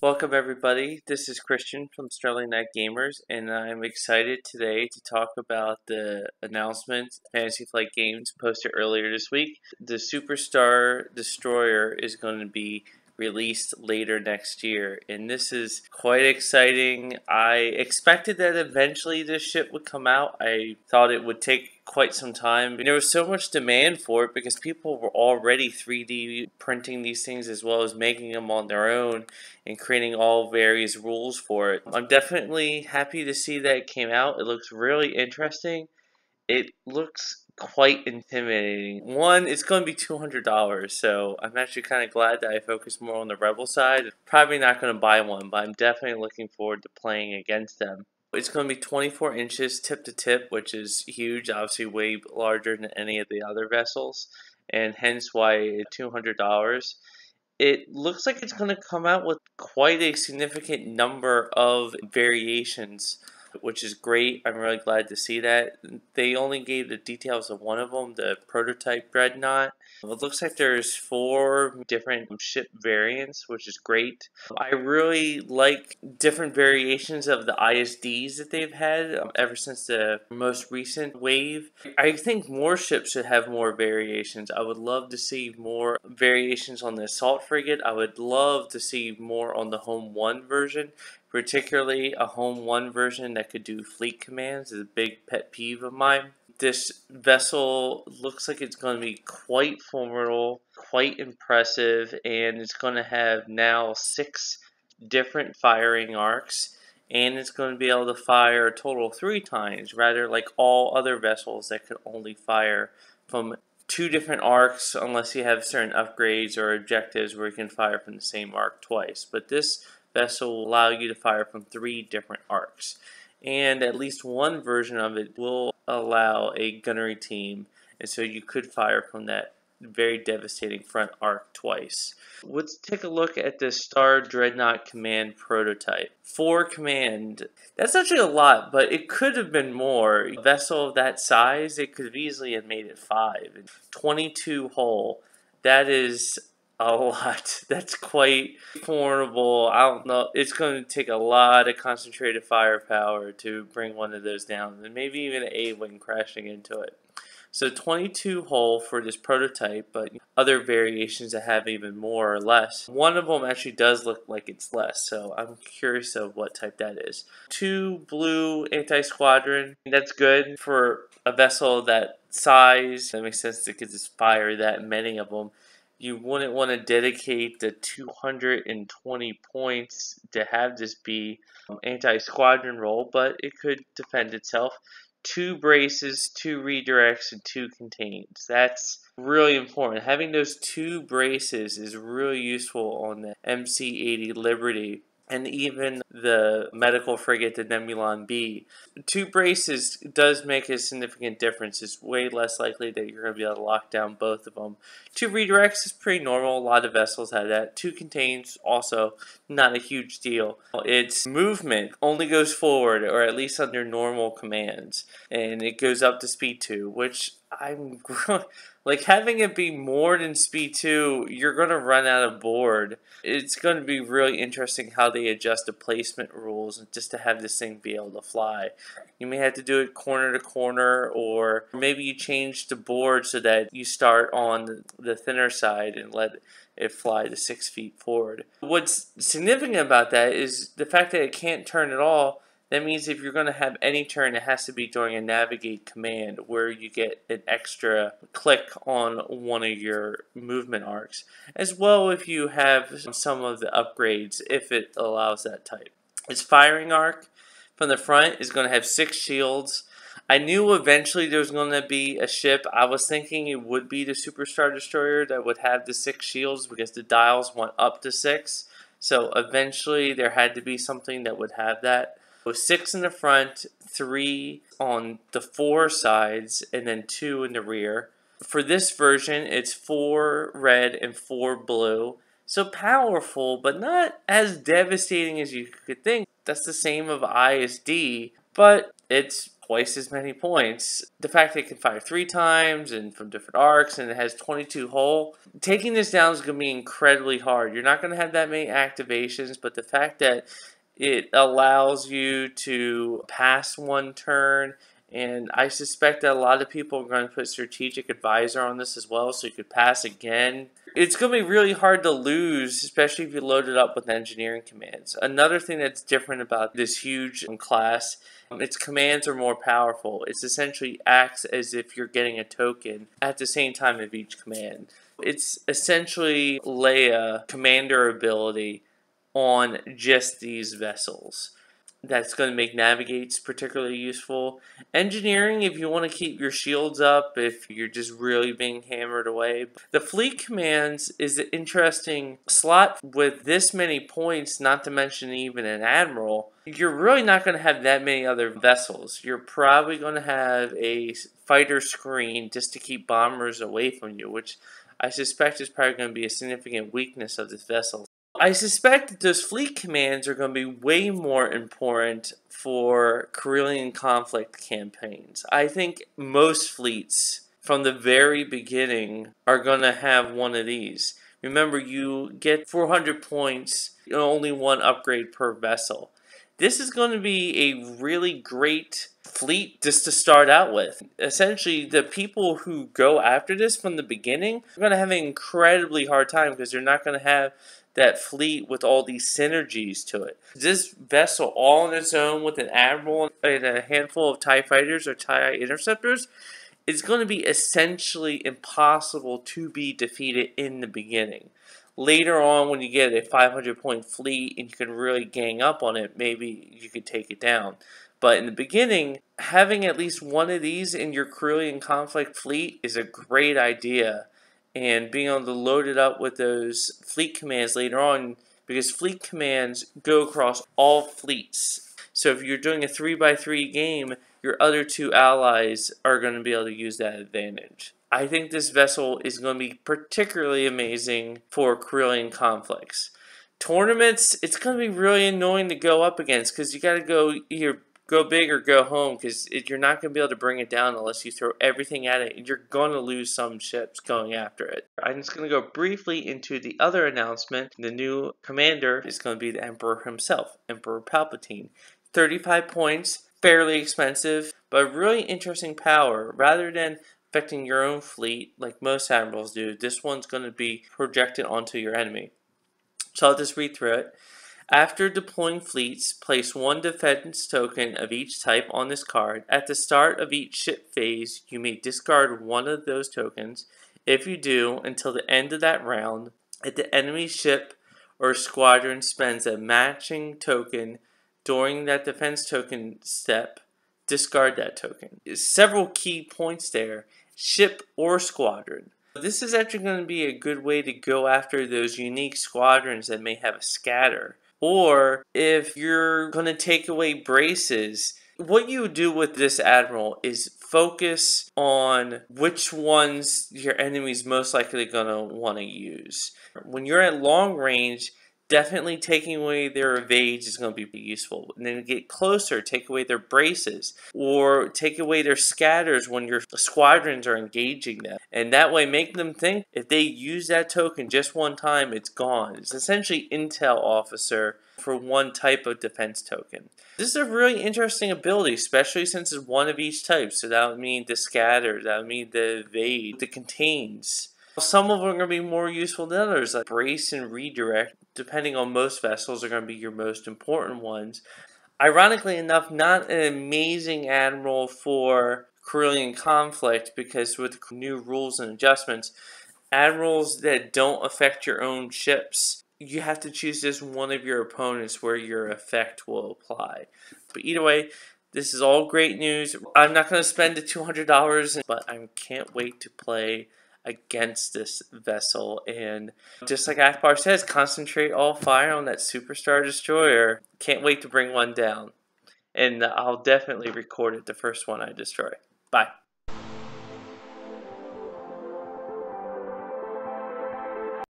Welcome everybody, this is Christian from Sterling Knight Gamers, and I'm excited today to talk about the announcement Fantasy Flight Games posted earlier this week. The Superstar Destroyer is going to be released later next year, and this is quite exciting. I expected that eventually this ship would come out. I thought it would take quite some time. And there was so much demand for it because people were already 3D printing these things as well as making them on their own and creating all various rules for it. I'm definitely happy to see that it came out. It looks really interesting. It looks quite intimidating. One, it's going to be $200, so I'm actually kind of glad that I focused more on the Rebel side. Probably not going to buy one, but I'm definitely looking forward to playing against them. It's going to be 24 inches tip to tip, which is huge, obviously way larger than any of the other vessels, and hence why it's $200. It looks like it's going to come out with quite a significant number of variations, which is great. I'm really glad to see that. They only gave the details of one of them, the prototype Dreadnought. It looks like there's 4 different ship variants, which is great. I really like different variations of the ISDs that they've had ever since the most recent wave. I think more ships should have more variations. I would love to see more variations on the assault frigate. I would love to see more on the Home 1 version. Particularly a Home 1 version that could do fleet commands is a big pet peeve of mine. This vessel looks like it's going to be quite formidable, quite impressive, and it's going to have now 6 different firing arcs, and it's going to be able to fire a total of 3 times, rather like all other vessels that could only fire from 2 different arcs unless you have certain upgrades or objectives where you can fire from the same arc twice. But this vessel will allow you to fire from 3 different arcs, and at least one version of it will allow a gunnery team, and so you could fire from that very devastating front arc twice. Let's take a look at the Star Dreadnought Command prototype. 4 command, that's actually a lot, but it could have been more. A vessel of that size, it could have easily have made it 5. 22 hull, that is a lot. That's quite formidable. I don't know. It's going to take a lot of concentrated firepower to bring one of those down, and maybe even an A-wing crashing into it. So 22 hull for this prototype, but other variations that have even more or less. One of them actually does look like it's less, so I'm curious of what type that is. 2 blue anti-squadron. That's good for a vessel that size. That makes sense to just fire that many of them. You wouldn't want to dedicate the 220 points to have this be anti-squadron roll, but it could defend itself. 2 braces, 2 redirects, and 2 contains. That's really important. Having those 2 braces is really useful on the MC-80 Liberty and even the medical frigate, the Nebulon B. 2 braces does make a significant difference. It's way less likely that you're going to be able to lock down both of them. 2 redirects is pretty normal. A lot of vessels have that. 2 contains, also not a huge deal. Its movement only goes forward, or at least under normal commands, and it goes up to speed 2, which I'm like, having it be more than speed 2, you're going to run out of board. It's going to be really interesting how they adjust the placement rules just to have this thing be able to fly. You may have to do it corner to corner, or maybe you change the board so that you start on the thinner side and let it fly to 6 feet forward. What's significant about that is the fact that it can't turn at all. That means if you're going to have any turn, it has to be during a navigate command where you get an extra click on one of your movement arcs. As well, if you have some of the upgrades, if it allows that type. Its firing arc from the front is going to have 6 shields. I knew eventually there was going to be a ship. I was thinking it would be the Superstar Destroyer that would have the 6 shields because the dials went up to 6. So eventually there had to be something that would have that. With 6 in the front, 3 on the 4 sides, and then 2 in the rear. For this version, it's 4 red and 4 blue. So powerful, but not as devastating as you could think. That's the same of ISD, but it's twice as many points. The fact that it can fire 3 times and from different arcs and it has 22 hull, taking this down is going to be incredibly hard. You're not going to have that many activations, but the fact that it allows you to pass one turn, and I suspect that a lot of people are going to put Strategic Advisor on this as well, so you could pass again. It's going to be really hard to lose, especially if you load it up with engineering commands. Another thing that's different about this huge class, its commands are more powerful. It essentially acts as if you're getting a token at the same time of each command. It's essentially Leia commander ability on just these vessels. That's going to make navigates particularly useful. Engineering, if you want to keep your shields up, if you're just really being hammered away. The fleet commands is an interesting slot with this many points, not to mention even an admiral. You're really not going to have that many other vessels. You're probably going to have a fighter screen just to keep bombers away from you, which I suspect is probably going to be a significant weakness of this vessel. I suspect that those fleet commands are going to be way more important for Corellian conflict campaigns. I think most fleets from the very beginning are going to have one of these. Remember, you get 400 points, only one upgrade per vessel. This is going to be a really great fleet just to start out with. Essentially, the people who go after this from the beginning are going to have an incredibly hard time because they're not going to have that fleet with all these synergies to it. This vessel all on its own with an admiral and a handful of TIE fighters or TIE interceptors is going to be essentially impossible to be defeated in the beginning. Later on, when you get a 500-point fleet and you can really gang up on it, maybe you could take it down. But in the beginning, having at least one of these in your Corellian conflict fleet is a great idea. And being able to load it up with those fleet commands later on, because fleet commands go across all fleets. So if you're doing a 3x3 game, your other two allies are going to be able to use that advantage. I think this vessel is going to be particularly amazing for Corellian conflicts. Tournaments, it's going to be really annoying to go up against because you got to go either go big or go home because you're not going to be able to bring it down unless you throw everything at it, and you're going to lose some ships going after it. I'm just going to go briefly into the other announcement. The new commander is going to be the Emperor himself, Emperor Palpatine. 35 points, fairly expensive, but really interesting power. Rather than affecting your own fleet like most admirals do, this one's going to be projected onto your enemy. So I'll just read through it. After deploying fleets, place one defense token of each type on this card. At the start of each ship phase, you may discard one of those tokens. If you do, until the end of that round, if the enemy ship or squadron spends a matching token during that defense token step, discard that token. Several key points there. Ship or squadron. This is actually going to be a good way to go after those unique squadrons that may have a scatter. Or if you're going to take away braces, what you do with this admiral is focus on which ones your enemy's most likely going to want to use. When you're at long range, definitely taking away their evades is going to be useful. And then get closer, take away their braces, or take away their scatters when your squadrons are engaging them. And that way make them think if they use that token just one time, it's gone. It's essentially intel officer for one type of defense token. This is a really interesting ability, especially since it's one of each type. So that would mean the scatter, that would mean the evade, the contains. Some of them are going to be more useful than others, like brace and redirect, depending on most vessels, are going to be your most important ones. Ironically enough, not an amazing admiral for Corellian conflict, because with new rules and adjustments, admirals that don't affect your own ships, you have to choose just one of your opponents where your effect will apply. But either way, this is all great news. I'm not going to spend the $200, but I can't wait to play against this vessel. And just like Akbar says, concentrate all fire on that Superstar Destroyer. Can't wait to bring one down. And I'll definitely record it, the first one I destroy. Bye.